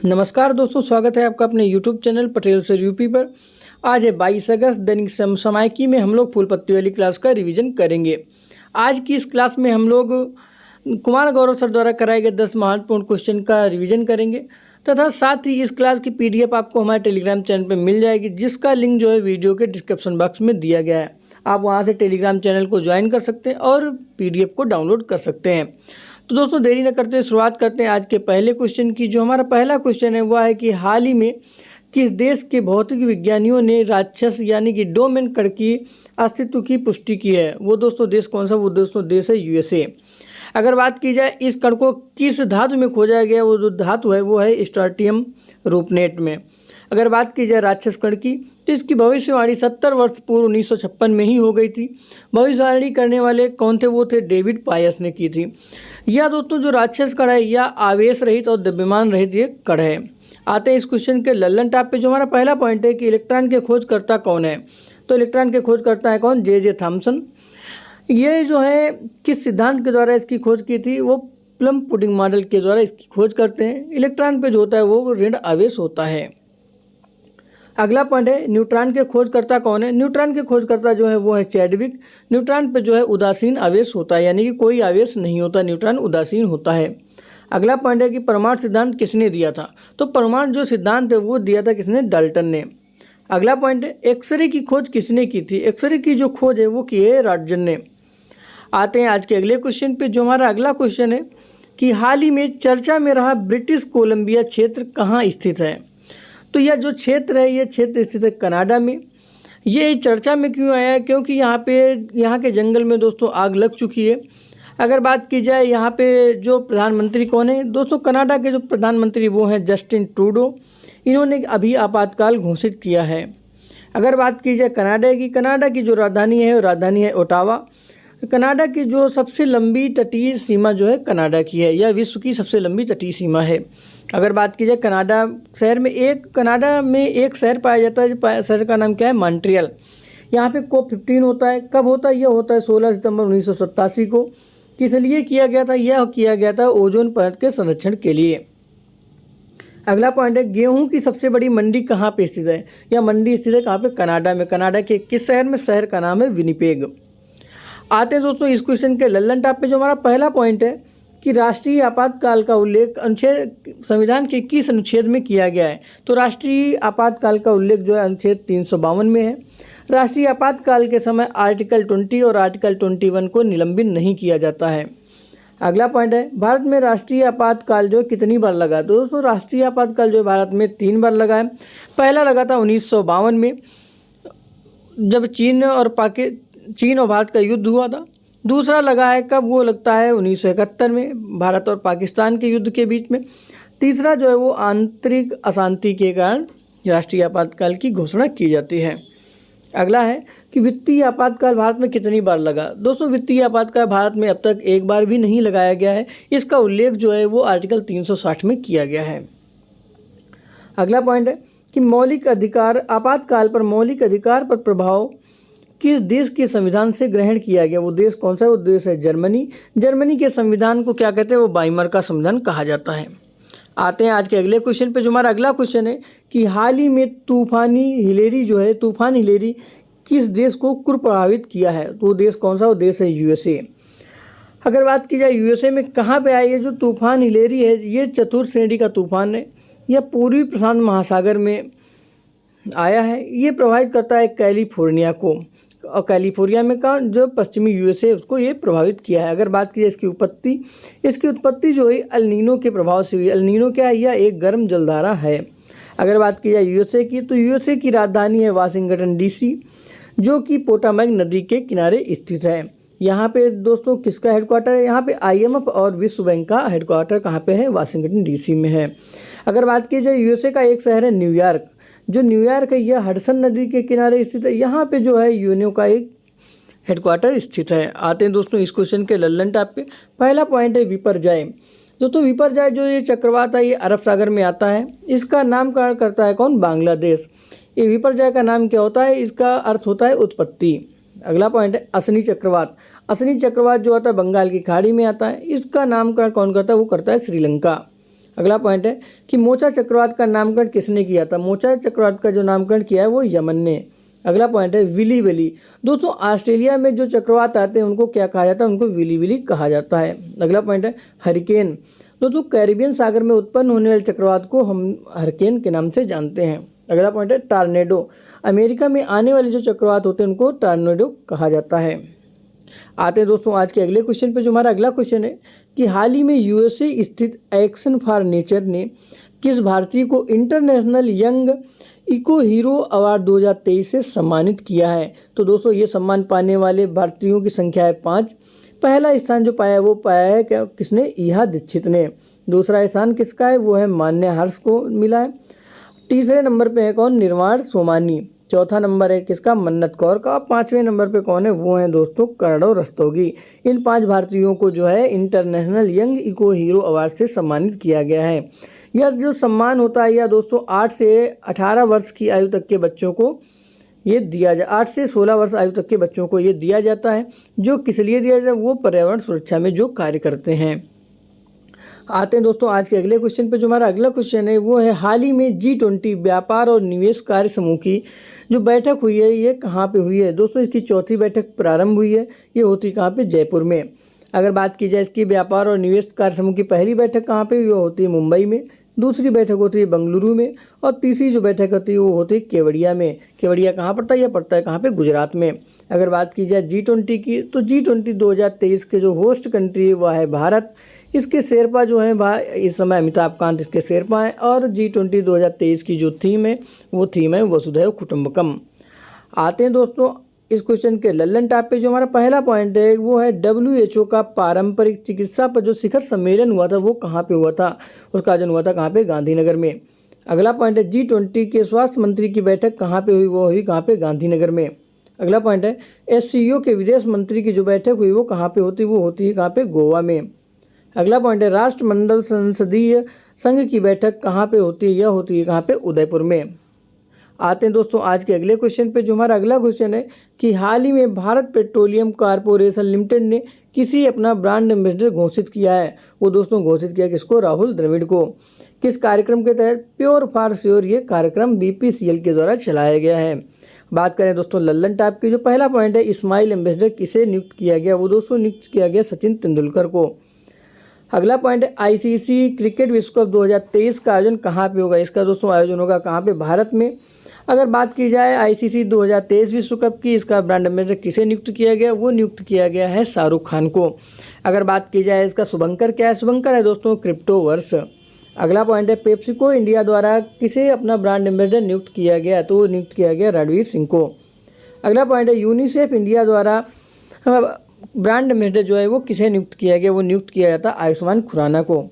नमस्कार दोस्तों, स्वागत है आपका अपने YouTube channel Patel sir UP पर। आज है 22 अगस्त। दैनिक समसामयिकी में हम लोग फूल पत्ती वाली क्लास का रिवीजन करेंगे। आज की इस क्लास में हम लोग कुमार गौरव सर द्वारा कराए गए 10 महत्वपूर्ण क्वेश्चन का रिवीजन करेंगे तथा साथ ही इस क्लास की PDF आपको हमारे टेलीग्राम चैनल पर मिल जाएगी, जिसका लिंक जो है वीडियो के डिस्क्रिप्शन बॉक्स में दिया गया है। आप वहाँ से टेलीग्राम चैनल को ज्वाइन कर सकते हैं और PDF को डाउनलोड कर सकते हैं। तो दोस्तों देरी न करते हुए शुरुआत करते हैं आज के पहले क्वेश्चन की। जो हमारा पहला क्वेश्चन है वह है कि हाल ही में किस देश के भौतिक विज्ञानियों ने राक्षस यानी कि डोमेन कण की अस्तित्व की पुष्टि की है? वो दोस्तों देश कौन सा? वो दोस्तों देश है USA। अगर बात की जाए इस कण को किस धातु में खोजा गया, वो जो धातु है वो है स्ट्राटियम रूपनेट में। अगर बात की जाए राक्षस कण की तो इसकी भविष्यवाणी 70 वर्ष पूर्व 1956 में ही हो गई थी। भविष्यवाणी करने वाले कौन थे? वो थे डेविड पायस ने की थी। यह दोस्तों जो राक्षस कण है यह आवेश रहित और द्रव्यमान रहित ये कण है। आते हैं इस क्वेश्चन के लल्लन टॉप पे। जो हमारा पहला पॉइंट है कि इलेक्ट्रॉन के खोजकर्ता कौन है, तो इलेक्ट्रॉन के खोजकर्ता है कौन? J Thomson. ये जो है किस सिद्धांत के द्वारा इसकी खोज की थी? वो प्लम पुडिंग मॉडल के द्वारा इसकी खोज करते हैं। इलेक्ट्रॉन पे जो होता है वो ऋण आवेश होता है। अगला पॉइंट है न्यूट्रॉन के खोजकर्ता कौन है? न्यूट्रॉन के खोजकर्ता जो है वो है चैडविक। न्यूट्रॉन पे जो है उदासीन आवेश होता है, यानी कि कोई आवेश नहीं होता, न्यूट्रॉन उदासीन होता है। अगला पॉइंट है कि परमाणु सिद्धांत किसने दिया था? तो परमाणु जो सिद्धांत है वो दिया था किसने? डाल्टन ने। अगला पॉइंट है एक्सरे की खोज किसने की थी? एक्सरे की जो खोज है वो की है रॉन्टगन ने। आते हैं आज के अगले क्वेश्चन पे। जो हमारा अगला क्वेश्चन है कि हाल ही में चर्चा में रहा ब्रिटिश कोलंबिया क्षेत्र कहाँ स्थित है? तो यह जो क्षेत्र है ये क्षेत्र स्थित है कनाडा में। ये चर्चा में क्यों आया है? क्योंकि यहाँ के जंगल में दोस्तों आग लग चुकी है। अगर बात की जाए यहाँ पे जो प्रधानमंत्री कौन है दोस्तों? कनाडा के जो प्रधानमंत्री वो हैं जस्टिन ट्रूडो। इन्होंने अभी आपातकाल घोषित किया है। अगर बात की जाए कनाडा की जो राजधानी है वो राजधानी है ओटावा। कनाडा की जो सबसे लंबी तटीय सीमा जो है कनाडा की है, यह विश्व की सबसे लंबी तटीय सीमा है। अगर बात की जाए कनाडा में एक शहर पाया जाता है, शहर का नाम क्या है? मॉन्ट्रियल। यहाँ पे COP15 होता है। कब होता है? यह होता है 16 सितंबर 1987 को। किस लिए किया गया था? यह किया गया था ओजोन परत के संरक्षण के लिए। अगला पॉइंट है गेहूं की सबसे बड़ी मंडी कहाँ पे स्थित है? यह मंडी स्थित है कहाँ पे? कनाडा में। कनाडा के किस शहर में? शहर का नाम है विनिपेग। आते हैं दोस्तों इस क्वेश्चन के लल्लन टॉप पे। जो हमारा पहला पॉइंट है कि राष्ट्रीय आपातकाल का उल्लेख संविधान के किस अनुच्छेद में किया गया है? तो राष्ट्रीय आपातकाल का उल्लेख जो है अनुच्छेद 352 में है। राष्ट्रीय आपातकाल के समय आर्टिकल 20 और आर्टिकल 21 को निलंबित नहीं किया जाता है। अगला पॉइंट है भारत में राष्ट्रीय आपातकाल जो कितनी बार लगा? दोस्तों राष्ट्रीय आपातकाल जो भारत में 3 बार लगा है। पहला लगा था 1952 में, जब चीन और भारत का युद्ध हुआ था। दूसरा लगा है कब? वो लगता है 1971 में, भारत और पाकिस्तान के युद्ध के बीच में। तीसरा जो है वो आंतरिक अशांति के कारण राष्ट्रीय आपातकाल की घोषणा की जाती है। अगला है कि वित्तीय आपातकाल भारत में कितनी बार लगा? दोस्तों वित्तीय आपातकाल भारत में अब तक एक बार भी नहीं लगाया गया है। इसका उल्लेख जो है वो आर्टिकल 360 में किया गया है। अगला पॉइंट है कि मौलिक अधिकार आपातकाल पर मौलिक अधिकार पर प्रभाव किस देश के संविधान से ग्रहण किया गया? वो देश कौन सा है? वो देश है जर्मनी। जर्मनी के संविधान को क्या कहते हैं? वो वाइमर का संविधान कहा जाता है। आते हैं आज के अगले क्वेश्चन पे। जो हमारा अगला क्वेश्चन है कि हाल ही में तूफान हिलेरी किस देश को प्रभावित किया है? तो वो देश कौन सा? वो देश है USA। अगर बात की जाए USA में कहाँ पे आई है जो तूफान हिलेरी है? ये चतुर्थ श्रेणी का तूफान है। यह पूर्वी प्रशांत महासागर में आया है। ये प्रभावित करता है कैलिफोर्निया को, और कैलिफोर्निया में का जो पश्चिमी USA उसको ये प्रभावित किया है। अगर बात की जाए इसकी उत्पत्ति जो है अल नीनो के प्रभाव से हुई। अल नीनो क्या है? यह एक गर्म जलधारा है। अगर बात की जाए USA की तो USA की राजधानी है वाशिंगटन DC, जो कि पोटामैक नदी के किनारे स्थित है। यहाँ पे दोस्तों किसका हेडक्वार्टर है? यहाँ पे IMF और विश्व बैंक का हेडक्वार्टर कहाँ पे है? वाशिंगटन DC में है। अगर बात की जाए USA का एक शहर है न्यूयॉर्क। जो न्यूयॉर्क है यह हडसन नदी के किनारे स्थित है। यहाँ पे जो है यूएनओ का एक हेडक्वार्टर स्थित है। आते हैं दोस्तों इस क्वेश्चन के लल्लन टॉप पे। पहला पॉइंट है विपर्जय। दोस्तों विपर्जय जो ये चक्रवात है ये अरब सागर में आता है। इसका नामकरण करता है कौन? बांग्लादेश। ये विपर्जय का नाम क्या होता है? इसका अर्थ होता है उत्पत्ति। अगला पॉइंट है असनी चक्रवात। असनी चक्रवात जो आता है बंगाल की खाड़ी में आता है। इसका नामकरण कौन करता है? वो करता है श्रीलंका। अगला पॉइंट है कि मोचा चक्रवात का नामकरण किसने किया था। मोचा चक्रवात का जो नामकरण किया है वो यमन ने। अगला पॉइंट है विली विली। दोस्तों ऑस्ट्रेलिया में जो चक्रवात आते हैं उनको क्या कहा जाता है, उनको विली विली कहा जाता है। अगला पॉइंट है हरिकेन। दोस्तों कैरिबियन सागर में उत्पन्न होने वाले चक्रवात को हम हरिकेन के नाम से जानते हैं। अगला पॉइंट है टॉर्नेडो। अमेरिका में आने वाले जो चक्रवात होते हैं उनको टॉर्नेडो कहा जाता है। आते हैं दोस्तों आज के अगले क्वेश्चन पे। जो हमारा अगला क्वेश्चन है कि हाल ही में यूएसए स्थित एक्शन फॉर नेचर ने किस भारतीय को international young eco hero award 2023 से सम्मानित किया है। तो दोस्तों ये सम्मान पाने वाले भारतीयों की संख्या है 5। पहला स्थान जो पाया है वो पाया है किसने, ईहा दीक्षित ने। दूसरा स्थान किसका है, वो है मान्या हर्ष को मिला है। तीसरे नंबर पे है कौन, निर्वाण सोमानी। चौथा नंबर है किसका, मन्नत कौर का। पांचवें नंबर पे कौन है, वो है दोस्तों कर्णव रस्तोगी। इन 5 भारतीयों को जो है international young eco hero award से सम्मानित किया गया है। यह जो सम्मान होता है यह दोस्तों 8 से 18 वर्ष की आयु तक के बच्चों को ये दिया जाए, 8 से 16 वर्ष आयु तक के बच्चों को ये दिया जाता है। जो किस लिए दिया जाए, वो पर्यावरण सुरक्षा में जो कार्य करते हैं। आते हैं दोस्तों आज के अगले क्वेश्चन पे। जो हमारा अगला क्वेश्चन है वो है हाल ही में G20 व्यापार और निवेश कार्य समूह की जो बैठक हुई है ये कहाँ पे हुई है। दोस्तों इसकी चौथी बैठक प्रारंभ हुई है, ये होती कहाँ पे, जयपुर में। अगर बात की जाए इसकी व्यापार और निवेश कार्य समूह की पहली बैठक कहाँ पे, वो होती है मुंबई में। दूसरी बैठक होती है बेंगलुरु में और तीसरी जो बैठक होती है वो होती है केवड़िया में। केवड़िया कहाँ पड़ता है, यह पड़ता है कहाँ पे, गुजरात में। अगर बात की जाए G20 की तो G20 2023 के जो होस्ट कंट्री है वह है भारत। इसके शेरपा जो हैं इस समय अमिताभ कांत इसके शेरपा हैं। और G20 2023 की जो थीम है वो थीम है वसुधैव कुटुंबकम। आते हैं दोस्तों इस क्वेश्चन के लल्लन टॉप पे। जो हमारा पहला पॉइंट है वो है WHO का पारंपरिक चिकित्सा पर जो शिखर सम्मेलन हुआ था वो कहाँ पे हुआ था, उसका आयोजन हुआ था कहाँ पे, गांधीनगर में। अगला पॉइंट है G20 के स्वास्थ्य मंत्री की बैठक कहाँ पे हुई, वो हुई कहाँ पे, गांधीनगर में। अगला पॉइंट है SCO के विदेश मंत्री की जो बैठक हुई वो कहाँ पे होती, वो होती है कहाँ पे, गोवा में। अगला पॉइंट है राष्ट्रमंडल संसदीय संघ की बैठक कहाँ पे होती है, यह होती है कहाँ पे, उदयपुर में। आते हैं दोस्तों आज के अगले क्वेश्चन पे। जो हमारा अगला क्वेश्चन है कि हाल ही में भारत पेट्रोलियम कॉर्पोरेशन लिमिटेड ने किसी अपना ब्रांड एम्बेसडर घोषित किया है। वो दोस्तों घोषित किया किसको, राहुल द्रविड़ को। किस कार्यक्रम के तहत, प्योर फॉर श्योर ये कार्यक्रम BPCL के द्वारा चलाया गया है। बात करें दोस्तों लल्लन टॉप की। जो पहला पॉइंट है स्माइल एम्बेसडर किसे नियुक्त किया गया, वो दोस्तों नियुक्त किया गया सचिन तेंदुलकर को। अगला पॉइंट है ICC क्रिकेट विश्व कप 2023 का आयोजन कहाँ पे होगा। इसका दोस्तों आयोजन होगा कहाँ पे, भारत में। अगर बात की जाए ICC 2023 विश्व कप की, इसका ब्रांड एम्बेसडर किसे नियुक्त किया गया, वो नियुक्त किया गया है शाहरुख खान को। अगर बात की जाए इसका शुभंकर क्या है, शुभंकर है दोस्तों क्रिप्टोवर्स। अगला पॉइंट है पेप्सिको इंडिया द्वारा किसे अपना ब्रांड एम्बेसडर नियुक्त किया गया, तो नियुक्त किया गया रणवीर सिंह को। अगला पॉइंट है यूनिसेफ इंडिया द्वारा ब्रांड एम्बेसडर जो है वो किसे नियुक्त किया गया, वो नियुक्त किया जाता आयुष्मान खुराना को।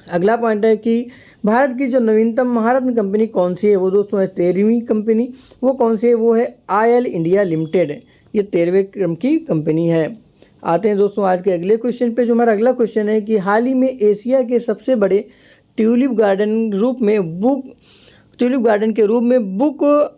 अगला पॉइंट है कि भारत की जो नवीनतम महारत्न कंपनी कौन सी है, वो दोस्तों है 13वीं कंपनी। वो कौन सी है, वो है IL इंडिया लिमिटेड। ये 13वें क्रम की कंपनी है। आते हैं दोस्तों आज के अगले क्वेश्चन पे। जो हमारा अगला क्वेश्चन है कि हाल ही में एशिया के सबसे बड़े ट्यूलिप गार्डन के रूप में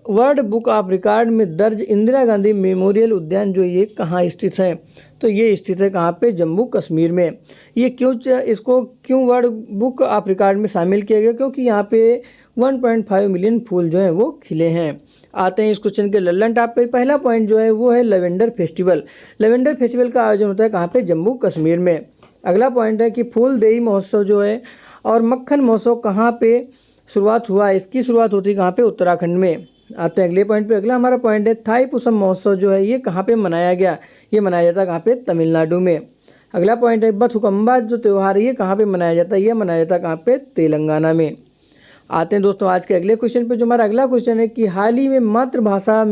वर्ल्ड बुक ऑफ रिकॉर्ड में दर्ज इंदिरा गांधी मेमोरियल उद्यान जो ये कहाँ स्थित है, तो ये स्थित है कहाँ पे, जम्मू कश्मीर में। ये इसको क्यों वर्ल्ड बुक ऑफ रिकॉर्ड में शामिल किया गया, क्योंकि यहाँ पे 1.5 मिलियन फूल जो हैं वो खिले हैं। आते हैं इस क्वेश्चन के लल्लन टॉप पे। पहला पॉइंट जो है वो है लेवेंडर फेस्टिवल। लेवेंडर फेस्टिवल का आयोजन होता है कहाँ पे, जम्मू कश्मीर में। अगला पॉइंट है कि फूलदेई महोत्सव जो है और मक्खन महोत्सव कहाँ पे शुरुआत हुआ, इसकी शुरुआत होती है कहाँ पे, उत्तराखंड में। आते हैं अगले पॉइंट पे। अगला हमारा पॉइंट है थाई पुसम महोत्सव जो है ये कहाँ पे मनाया गया, ये मनाया जाता है कहाँ पे, तमिलनाडु में। अगला पॉइंट है बथुकम्बा जो त्यौहार है ये कहाँ पे मनाया जाता है, ये मनाया जाता है कहाँ पे, तेलंगाना में। आते हैं दोस्तों आज के अगले क्वेश्चन पे। जो हमारा अगला क्वेश्चन है कि हाल ही में मातृभाषा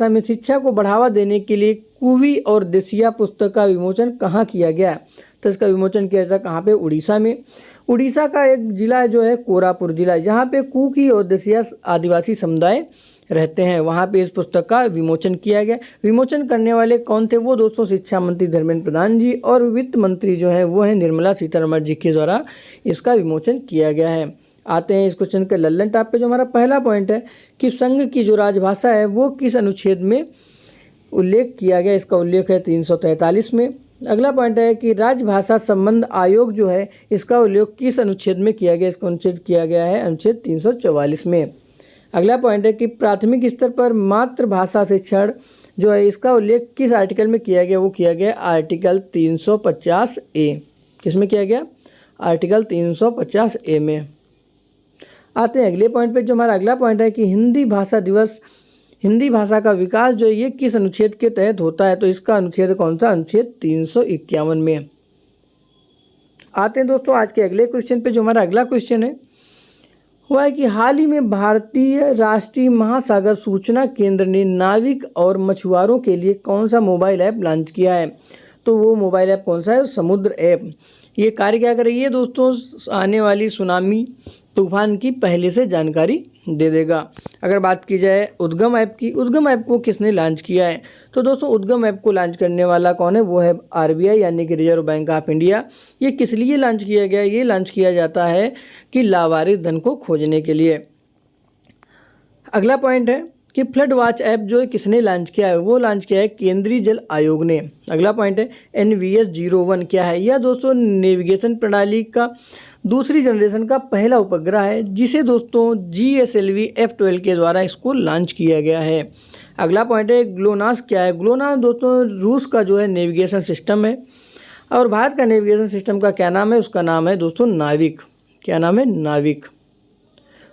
में शिक्षा को बढ़ावा देने के लिए कुवी और देसिया पुस्तक का विमोचन कहाँ किया गया, तो इसका विमोचन किया जाता है कहाँ पे, उड़ीसा में। उड़ीसा का एक जिला जो है कोरापुर जिला, जहाँ पे कुकी और देसिया आदिवासी समुदाय रहते हैं, वहाँ पे इस पुस्तक का विमोचन किया गया। विमोचन करने वाले कौन थे, वो दोस्तों शिक्षा मंत्री धर्मेंद्र प्रधान जी और वित्त मंत्री जो है वो है निर्मला सीतारमण जी के द्वारा इसका विमोचन किया गया है। आते हैं इस क्वेश्चन के लल्लन टॉप पे। जो हमारा पहला पॉइंट है कि संघ की जो राजभाषा है वो किस अनुच्छेद में उल्लेख किया गया, इसका उल्लेख है 343 में। अगला पॉइंट है कि राजभाषा संबंध आयोग जो है इसका उल्लेख किस अनुच्छेद में किया गया, इसका अनुच्छेद किया गया है अनुच्छेद 344 में। अगला पॉइंट है कि प्राथमिक स्तर पर मातृभाषा शिक्षण जो है इसका उल्लेख किस आर्टिकल में किया गया, वो किया गया आर्टिकल 350A। किस में किया गया, आर्टिकल 350A में। आते हैं अगले पॉइंट पे, जो हमारा अगला पॉइंट है कि हिंदी भाषा दिवस, हिंदी भाषा का विकास जो है ये किस अनुच्छेद के तहत होता है, तो इसका अनुच्छेद कौन सा, अनुच्छेद 351 में। आते हैं दोस्तों आज के अगले क्वेश्चन पे, जो हमारा अगला क्वेश्चन है हुआ है कि हाल ही में भारतीय राष्ट्रीय महासागर सूचना केंद्र ने नाविक और मछुआरों के लिए कौन सा मोबाइल ऐप लॉन्च किया है, तो वो मोबाइल ऐप कौन सा है, समुद्र ऐप। ये कार्य क्या कर रही है दोस्तों, आने वाली सुनामी तूफान की पहले से जानकारी दे देगा। अगर बात की जाए उद्गम ऐप की, उद्गम ऐप को किसने लॉन्च किया है, तो दोस्तों उद्गम ऐप को लॉन्च करने वाला कौन है, वो है RBI यानी कि रिजर्व बैंक ऑफ इंडिया। ये किस लिए लॉन्च किया गया, ये लॉन्च किया जाता है कि लावारिस धन को खोजने के लिए। अगला पॉइंट है कि फ्लड वॉच ऐप जो है किसने लॉन्च किया है, वो लॉन्च किया है केंद्रीय जल आयोग ने। अगला पॉइंट है NVS-01 क्या है, यह दोस्तों नेविगेशन प्रणाली का दूसरी जनरेशन का पहला उपग्रह है जिसे दोस्तों GSLV F12 के द्वारा इसको लॉन्च किया गया है। अगला पॉइंट है ग्लोनास क्या है, ग्लोनास दोस्तों रूस का जो है नेविगेशन सिस्टम है और भारत का नेविगेशन सिस्टम का क्या नाम है, उसका नाम है दोस्तों नाविक। क्या नाम है, नाविक।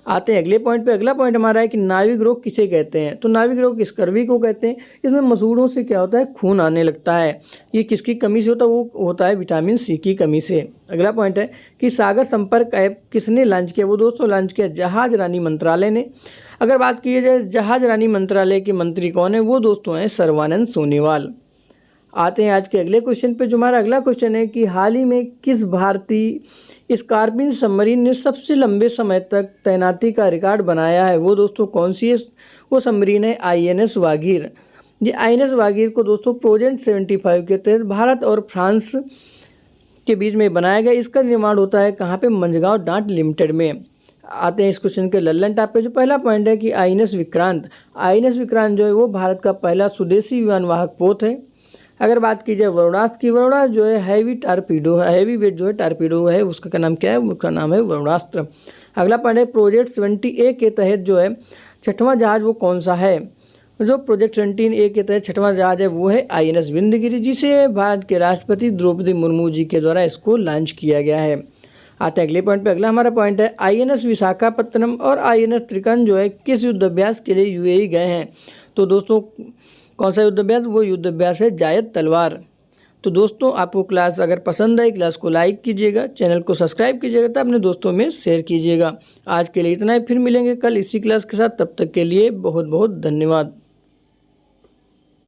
आते हैं अगले पॉइंट पे, अगला पॉइंट हमारा है कि नाविक रोग किसे कहते हैं, तो नाविक रोग स्कर्वी को कहते हैं। इसमें मसूड़ों से क्या होता है, खून आने लगता है। ये किसकी कमी से होता है, वो होता है विटामिन C की कमी से। अगला पॉइंट है कि सागर संपर्क ऐप किसने लॉन्च किया, वो दोस्तों लॉन्च किया जहाज रानी मंत्रालय ने। अगर बात की जाए जहाज रानी मंत्रालय के मंत्री कौन है, वो दोस्तों हैं सर्बानंद सोनोवाल। आते हैं आज के अगले क्वेश्चन पे, जो हमारा अगला क्वेश्चन है कि हाल ही में किस भारतीय स्कॉर्पियन सबमरीन ने सबसे लंबे समय तक तैनाती का रिकॉर्ड बनाया है, वो दोस्तों कौन सी है, वो सबमरीन है INS वागीर। ये INS वागीर को दोस्तों प्रोजेक्ट 75 के तहत भारत और फ्रांस के बीच में बनाया गया। इसका निर्माण होता है कहाँ पे, मंझगांव डाक लिमिटेड में। आते हैं इस क्वेश्चन के लल्लन टाप पे, जो पहला पॉइंट है कि INS विक्रांत, INS विक्रांत जो है वो भारत का पहला स्वदेशी विमान वाहक पोत है। अगर बात की जाए वरुणास्त्र की, वरुणास्त्र जो है हैवी टारपीडो है, हैवी वेट जो है टारपीडो है, उसका नाम क्या है, उसका नाम है वरुणास्त्र। अगला पॉइंट है प्रोजेक्ट 70A के तहत जो है छठवां जहाज वो कौन सा है, जो प्रोजेक्ट 17A के तहत छठवां जहाज है वो है INS विंध्यगिरि, जिसे भारत के राष्ट्रपति द्रौपदी मुर्मू जी के द्वारा इसको लॉन्च किया गया है। आते हैं अगले पॉइंट पे, अगला हमारा पॉइंट है INS विशाखापत्तनम और INS त्रिकन जो है किस युद्ध अभ्यास के लिए UAE गए हैं, तो दोस्तों कौन सा युद्ध अभ्यास, वो युद्ध अभ्यास है जायद तलवार। तो दोस्तों आपको क्लास अगर पसंद आई, क्लास को लाइक कीजिएगा, चैनल को सब्सक्राइब कीजिएगा, तो अपने दोस्तों में शेयर कीजिएगा। आज के लिए इतना ही, फिर मिलेंगे कल इसी क्लास के साथ, तब तक के लिए बहुत बहुत धन्यवाद।